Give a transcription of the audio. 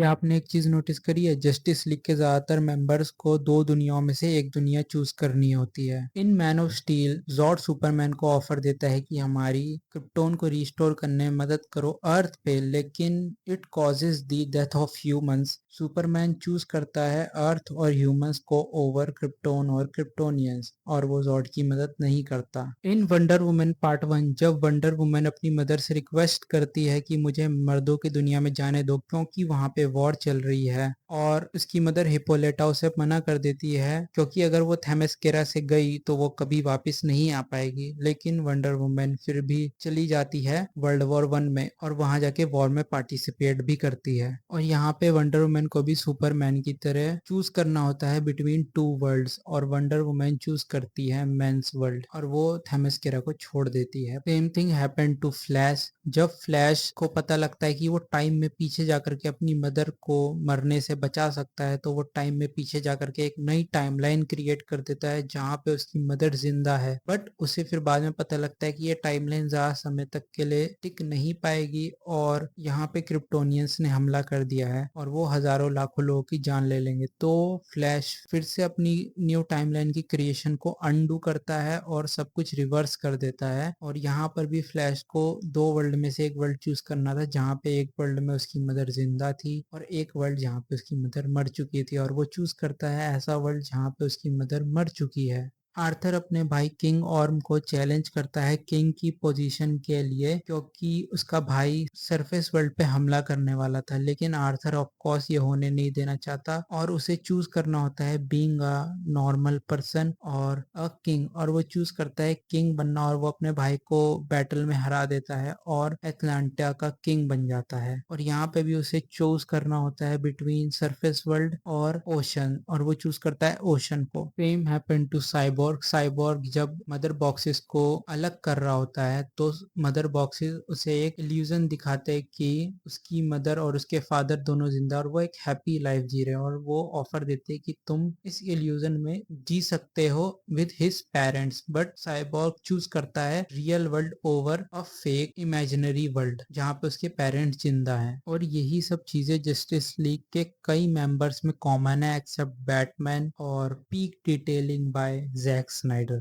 क्या आपने एक चीज नोटिस करी है? जस्टिस लीग के ज्यादातर मेंबर्स को दो दुनियाओं में से एक दुनिया चूज करनी होती है। In man of steel Zod Superman को ऑफर देता है कि हमारी क्रिप्टोन को रिस्टोर करने में मदद करो अर्थ पे, लेकिन it causes the death of humans. Superman choose करता है अर्थ और ह्यूमंस को ओवर क्रिप्टोन और क्रिप्टोनियंस, और वो जॉर्ड की मदद नहीं करता। इन वंडर वुमन पार्ट 1, जब वंडर वुमन अपनी मदर से रिक्वेस्ट करती है कि मुझे मर्दों की दुनिया में जाने दो क्योंकि वहां पे वॉर चल रही है, और उसकी मदर हिप्पोलिटा उसे मना कर देती है क्योंकि अगर वो थेमेस्केरा से गई तो वो कभी वापस नहीं आ पाएगी, लेकिन वंडर वुमन फिर भी चली जाती है वर्ल्ड वॉर 1 में और वहां जाके वॉर में पार्टिसिपेट भी करती है। और यहाँ पे वंडर वुमन को भी सुपरमैन की तरह चूज करना होता है बिटवीन टू वर्ल्ड्स, और वंडर वुमन चूज करती है मेंस वर्ल्ड और वो थेमेस्केरा को छोड़ देती है। Same thing happened to flash. जब फ्लैश को पता लगता है कि वो टाइम में पीछे जाकर के अपनी मदर को मरने से बचा सकता है, तो वो टाइम में पीछे जाकर के एक नई टाइमलाइन क्रिएट कर देता है जहाँ पे उसकी मदर जिंदा है। बट उसे फिर बाद में पता लगता है कि ये टाइमलाइन ज्यादा समय तक के लिए टिक नहीं पाएगी और यहाँ पे क्रिप्टोनियंस ने हमला कर दिया है और वो हजारों लाखों लोगों की जान ले लेंगे। तो फ्लैश फिर से अपनी न्यू टाइमलाइन की क्रिएशन को अनडू करता है और सब कुछ रिवर्स कर देता है। और यहाँ पर भी फ्लैश को दो वर्ल्ड में से एक वर्ल्ड चूज करना था जहाँ पे एक वर्ल्ड में उसकी मदर जिंदा थी और एक वर्ल्ड जहाँ पे उसकी मदर मर चुकी थी, और वो चूज करता है ऐसा वर्ल्ड जहाँ पे उसकी मदर मर चुकी है। आर्थर अपने भाई किंग ऑर्म को चैलेंज करता है किंग की पोजीशन के लिए क्योंकि उसका भाई सरफेस वर्ल्ड पे हमला करने वाला था, लेकिन आर्थर ऑफ कोर्स ये होने नहीं देना चाहता और उसे चूज करना होता है बीइंग अ नॉर्मल पर्सन और अ किंग, और वो चूज करता है किंग बनना और वो अपने भाई को बैटल में हरा देता है और एटलांटा का किंग बन जाता है। और यहाँ पे भी उसे चूज करना होता है बिटवीन सरफेस वर्ल्ड और ओशन, और वो चूज करता है ओशन को। Same happen to cyborg. Cyborg जब मदर बॉक्सेस को अलग कर रहा होता है तो मदर बॉक्सेस उसे एक इल्यूजन दिखाते हैं कि उसकी मदर और उसके फादर दोनों जिंदा और वो एक हैप्पी लाइफ जी रहे हैं, और वो ऑफर देते हैं कि तुम इस इल्यूजन में जी सकते हो with his parents. But cyborg choose करता है real world over a fake imaginary world जहाँ पे उसके पेरेंट्स जिंदा हैं। और यही सब चीजें जस्टिस लीग के कई मेंबर्स में कॉमन है एक्सेप्ट बैटमैन और peak detailing by Jack Snyder.